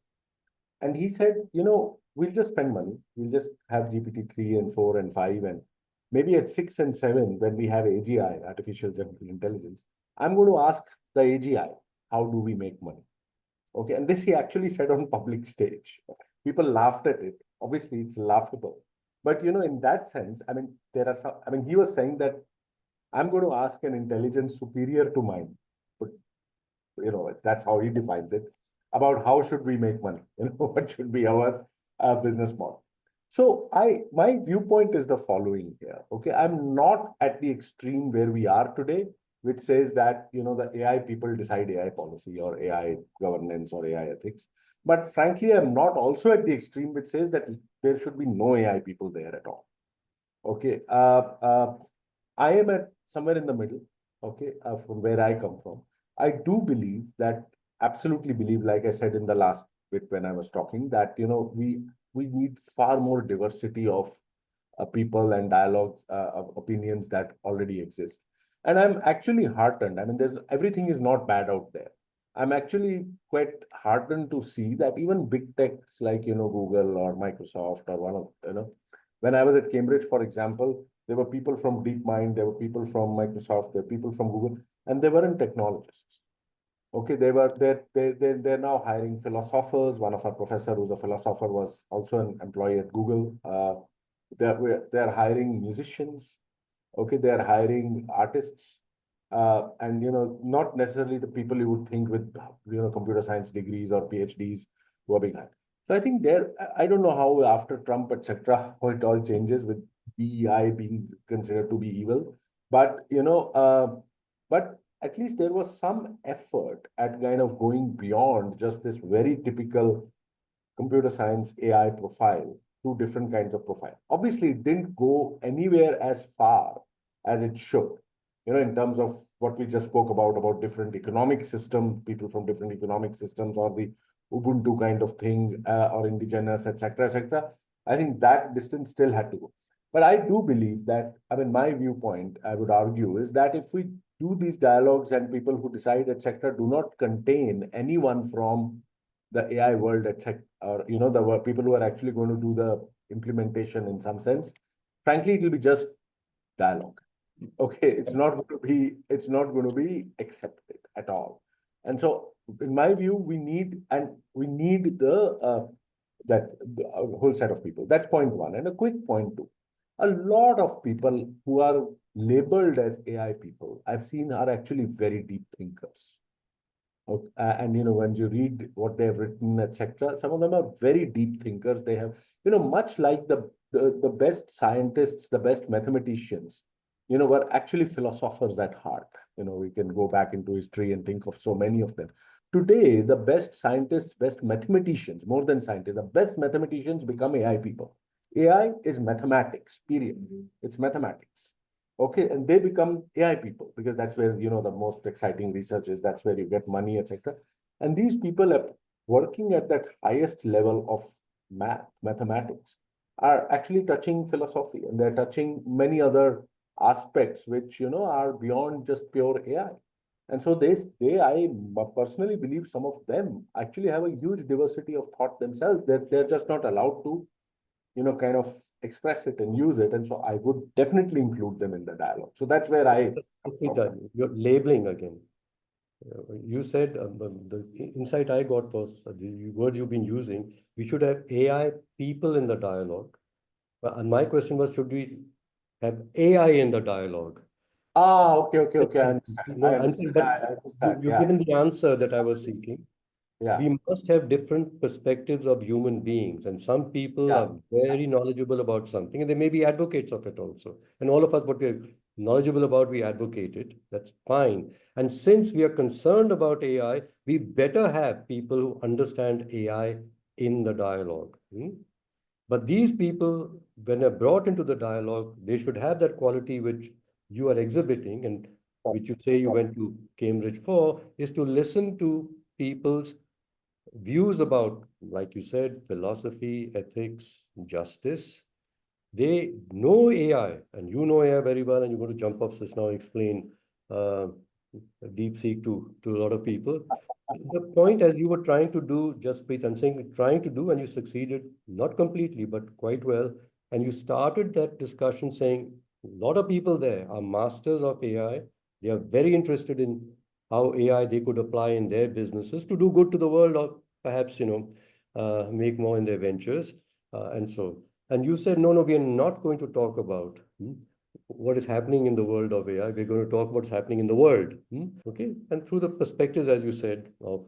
And he said, we'll just spend money. We'll just have GPT-3 and 4 and 5, and maybe at 6 and 7, when we have AGI, artificial general intelligence, I'm going to ask the AGI, how do we make money? Okay. And this he actually said on public stage. People laughed at it. Obviously, it's laughable. But, in that sense, I mean, there are some, I mean, he was saying that I'm going to ask an intelligence superior to mine, but that's how he defines it, about how should we make money, what should be our business model. So my viewpoint is the following here. Okay, I'm not at the extreme where we are today, which says that the AI people decide AI policy or AI governance or AI ethics. But frankly, I'm not also at the extreme which says that there should be no AI people there at all. Okay, I am at somewhere in the middle. Okay, from where I come from, I do believe that, absolutely believe, like I said in the last bit when I was talking, that we need far more diversity of people and dialogues, of opinions that already exist. And I'm actually heartened. I mean, there's everything is not bad out there. I'm actually quite heartened to see that even big techs like Google or Microsoft or one of when I was at Cambridge, for example, there were people from DeepMind, there were people from Microsoft, there were people from Google, and they weren't technologists. Okay, they're now hiring philosophers. One of our professor who's a philosopher was also an employee at Google. They're hiring musicians. Okay, they're hiring artists, and not necessarily the people you would think with computer science degrees or PhDs who are being hired. So I think I don't know how after Trump, etc., how it all changes with BEI being considered to be evil, but but at least there was some effort at kind of going beyond just this very typical computer science AI profile to different kinds of profile. Obviously, it didn't go anywhere as far as it should, in terms of what we just spoke about different economic systems, people from different economic systems, or the Ubuntu kind of thing, or Indigenous, etc., etc. I think that distance still had to go. But I do believe that, I mean, my viewpoint, I would argue, is that if we do these dialogues and people who decide, etc., do not contain anyone from the AI world, etc., or the people who are actually going to do the implementation in some sense, frankly, it will be just dialogue. Okay, it's not going to be accepted at all. And so, in my view, we need the whole set of people. That's point one. And a quick point two. A lot of people who are labeled as AI people, I've seen, are actually very deep thinkers. Okay. And when you read what they have written, etc., some of them are very deep thinkers. They have, much like the best scientists, the best mathematicians, were actually philosophers at heart. We can go back into history and think of so many of them. Today, the best scientists, best mathematicians, more than scientists, the best mathematicians become AI people. AI is mathematics, period. It's mathematics. Okay, and they become AI people because that's where the most exciting research is. That's where you get money, etc. And these people are working at that highest level of mathematics, are actually touching philosophy, and they're touching many other aspects which are beyond just pure AI. And so I personally believe some of them actually have a huge diversity of thought themselves. They're just not allowed to kind of express it and use it. And so I would definitely include them in the dialogue. So that's where I come from. You're labeling again. You said the insight I got was the word you've been using. We should have AI people in the dialogue. And my question was, should we have AI in the dialogue? Okay. I understand. I No, answer, understand. but I understand. you've Yeah. given the answer that I was seeking. Yeah. We must have different perspectives of human beings, and some people Yeah. are very knowledgeable about something, and they may be advocates of it also. And all of us, what we're knowledgeable about, we advocate it. That's fine. And since we are concerned about AI, we better have people who understand AI in the dialogue. But these people, when they're brought into the dialogue, they should have that quality which you are exhibiting and which you say you went to Cambridge for, is to listen to people's views about, like you said, philosophy, ethics, justice. They know AI, and you know AI very well, and you're going to jump off this now and explain uh, DeepSeek to a lot of people. The point, as you were trying to do, Jaspreet, I'm saying trying to do, and you succeeded, not completely, but quite well. And you started that discussion saying a lot of people there are masters of AI. They are very interested in how AI they could apply in their businesses to do good to the world, or perhaps, make more in their ventures. And you said, no, we are not going to talk about what is happening in the world of AI. We're going to talk what's happening in the world. Okay. And through the perspectives, as you said, of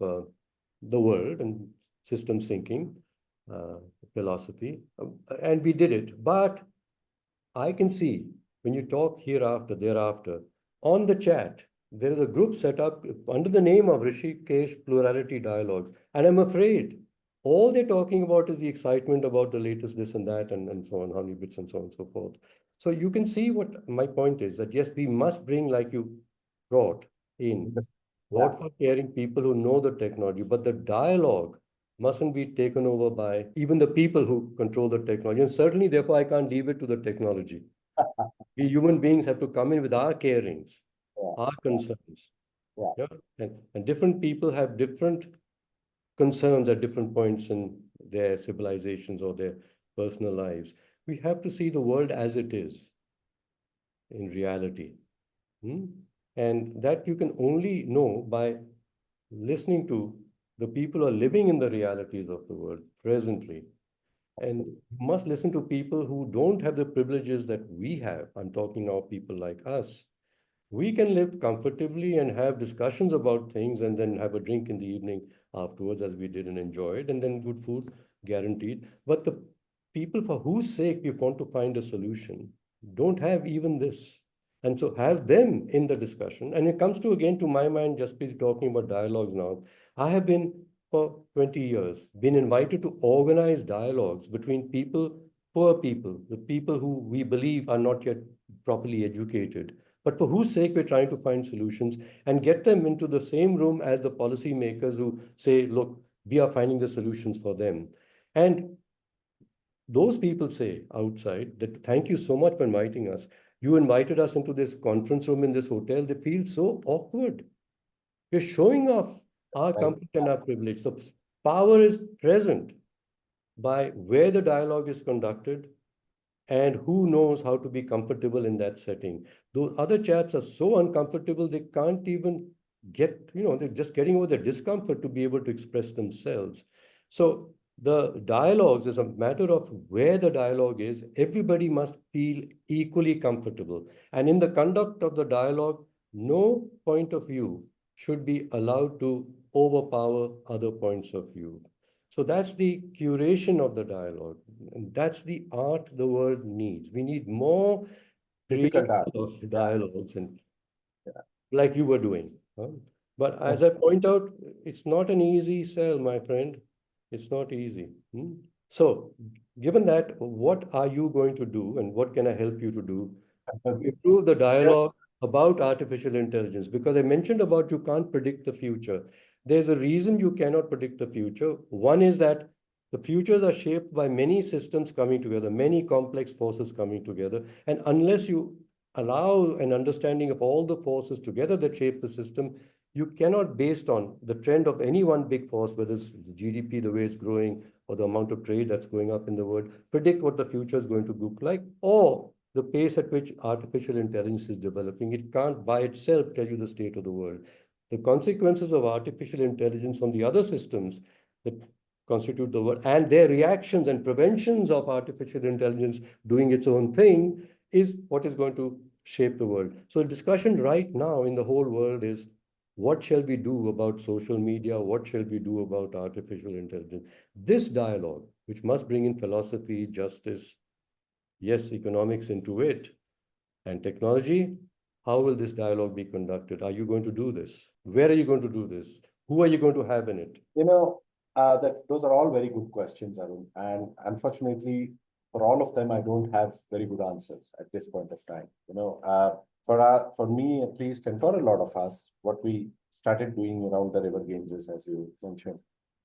the world and systems thinking, uh, philosophy. And we did it. But I can see when you talk hereafter, thereafter, on the chat, there is a group set up under the name of Rishikesh Plurality Dialogues. And I'm afraid all they're talking about is the excitement about the latest this and that and so on, honey bits and so on and so forth. So you can see what my point is, that yes, we must bring, like you brought in, Yeah, God for caring people who know the technology, but the dialogue mustn't be taken over by even the people who control the technology. And certainly, therefore, I can't leave it to the technology. We human beings have to come in with our carings, yeah, our concerns. yeah. Yeah? And different people have different concerns at different points in their civilizations or their personal lives. We have to see the world as it is in reality. Hmm? And that you can only know by listening to the people who are living in the realities of the world presently. And you must listen to people who don't have the privileges that we have. I'm talking now people like us. We can live comfortably and have discussions about things and then have a drink in the evening afterwards, as we did and enjoyed, and then good food guaranteed. But the people for whose sake we want to find a solution don't have even this. And so have them in the discussion. And it comes to, again, to my mind, just be talking about dialogues now. I have been for 20 years been invited to organize dialogues between people, poor people, the people who we believe are not yet properly educated, but for whose sake we're trying to find solutions and get them into the same room as the policymakers who say, look, we are finding the solutions for them. And those people say outside that thank you so much for inviting us. You invited us into this conference room in this hotel. They feel so awkward. We're showing off our Right. comfort and our privilege. So power is present by where the dialogue is conducted and who knows how to be comfortable in that setting. Those other chaps are so uncomfortable, they can't even get, they're just getting over the discomfort to be able to express themselves. So the dialogues is a matter of where the dialogue is. Everybody must feel equally comfortable. And in the conduct of the dialogue, no point of view should be allowed to overpower other points of view. So that's the curation of the dialogue. And that's the art the world needs. We need more Difficult creators art. of Yeah, dialogues and yeah. like you were doing. Huh? But as Oh, I point out, it's not an easy sell, my friend. It's not easy. So, given that, what are you going to do and what can I help you to do to improve the yeah, dialogue about artificial intelligence? Because I mentioned about you can't predict the future. There's a reason you cannot predict the future. One is that the futures are shaped by many systems coming together, many complex forces coming together. And unless you allow an understanding of all the forces together that shape the system, you cannot, based on the trend of any one big force, whether it's the GDP, the way it's growing, or the amount of trade that's going up in the world, predict what the future is going to look like, or the pace at which artificial intelligence is developing. It can't by itself tell you the state of the world. The consequences of artificial intelligence on the other systems that constitute the world and their reactions and preventions of artificial intelligence doing its own thing is what is going to shape the world. So the discussion right now in the whole world is what shall we do about social media? What shall we do about artificial intelligence? This dialogue, which must bring in philosophy, justice, yes, economics into it, and technology, how will this dialogue be conducted? Are you going to do this? Where are you going to do this? Who are you going to have in it? You know, that those are all very good questions, Arun. And unfortunately, for all of them, I don't have very good answers at this point of time. For me at least, and for a lot of us, what we started doing around the river Ganges, as you mentioned,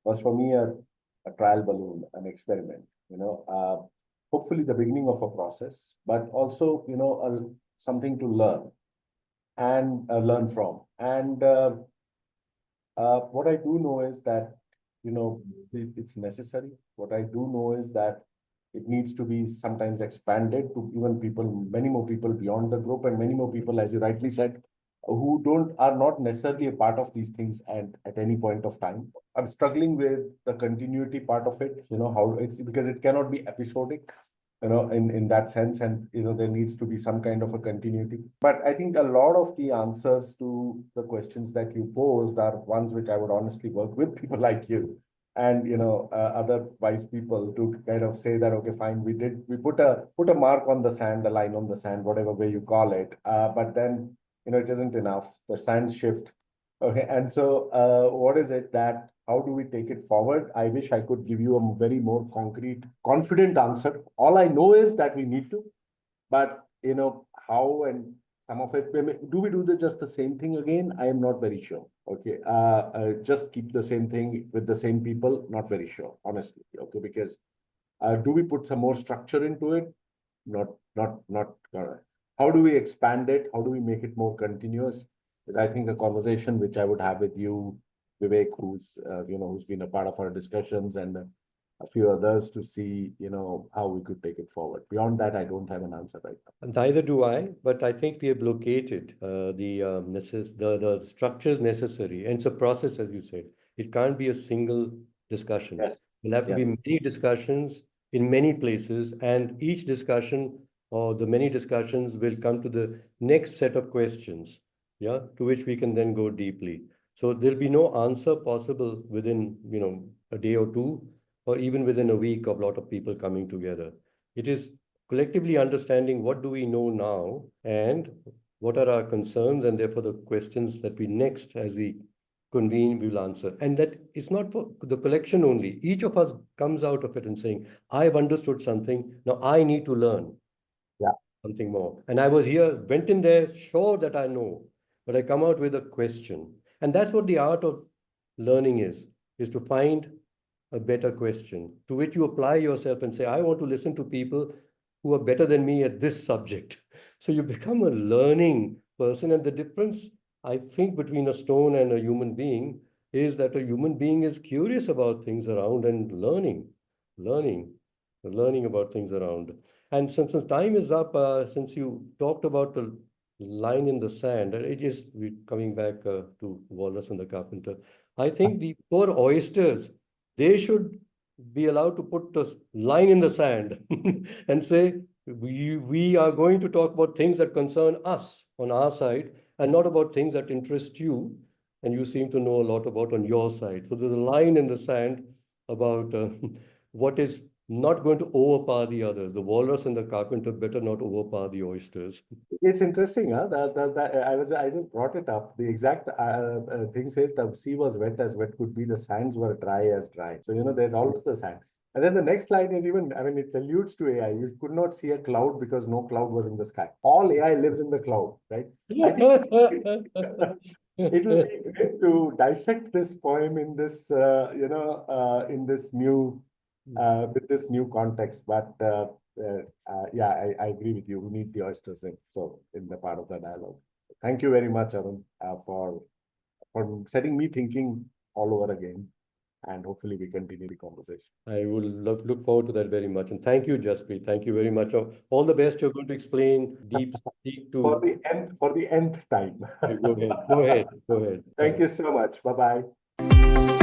was for me a trial balloon, an experiment. Hopefully the beginning of a process, but also something to learn and learn from. And what I do know is that, it's necessary. What I do know is that it needs to be sometimes expanded to even people, many more people beyond the group, and many more people, as you rightly said, who are not necessarily a part of these things and at any point of time. I'm struggling with the continuity part of it, how it's because it cannot be episodic. in that sense. And, there needs to be some kind of a continuity. But I think a lot of the answers to the questions that you posed are ones which I would honestly work with people like you and, other wise people to kind of say that, okay, fine, we put a mark on the sand, a line on the sand, whatever way you call it. But then, it isn't enough. The sands shift. Okay. And so, what is it that how do we take it forward? I wish I could give you a very more concrete, confident answer. All I know is that we need to, but how and some of it, do we do just the same thing again? I am not very sure. Okay, just keep the same thing with the same people. Not very sure, honestly. Okay, because do we put some more structure into it? Not. How do we expand it? How do we make it more continuous? Is I think a conversation which I would have with you, Vivek, who's been a part of our discussions, and a few others to see, how we could take it forward. Beyond that, I don't have an answer right now. Neither do I, but I think we have located the structures necessary. And it's a process, as you said. It can't be a single discussion. Yes. There'll have to be Yes. many discussions in many places, and each discussion or the many discussions will come to the next set of questions, yeah, to which we can then go deeply. So there'll be no answer possible within, a day or two, or even within a week of a lot of people coming together. It is collectively understanding what do we know now and what are our concerns, and therefore the questions that we next, as we convene, we will answer. And that is not for the collection only. Each of us comes out of it and saying, I've understood something, now I need to learn Yeah. something more. And I was here, went in there, sure that I know, but I come out with a question. And that's what the art of learning is to find a better question to which you apply yourself and say, I want to listen to people who are better than me at this subject. So you become a learning person. And the difference, I think, between a stone and a human being is that a human being is curious about things around and learning, learning about things around. And since time is up, since you talked about the line in the sand, and it is coming back to Wallace and the Carpenter. I think the poor oysters, they should be allowed to put a line in the sand and say, we are going to talk about things that concern us on our side and not about things that interest you and you seem to know a lot about on your side. So there's a line in the sand about what is not going to overpower the others. The walrus and the carpenter better not overpower the oysters. It's interesting, huh? That I just brought it up. The exact thing says the sea was wet as wet could be, the sands were dry as dry. So there's always the sand. And then the next line is even, I mean, it alludes to AI. You could not see a cloud because no cloud was in the sky. All AI lives in the cloud, right? I think it will be great to dissect this poem in this, in this new, with this new context. But yeah, I agree with you. We need the oysters in the part of the dialogue. Thank you very much, Arun, for setting me thinking all over again. And hopefully we continue the conversation. I will look forward to that very much. And thank you, Jaspreet. Thank you very much. All the best. You're going to explain deep speak to for the nth time. Go ahead. Go ahead. Go ahead. Thank you so much. Bye-bye.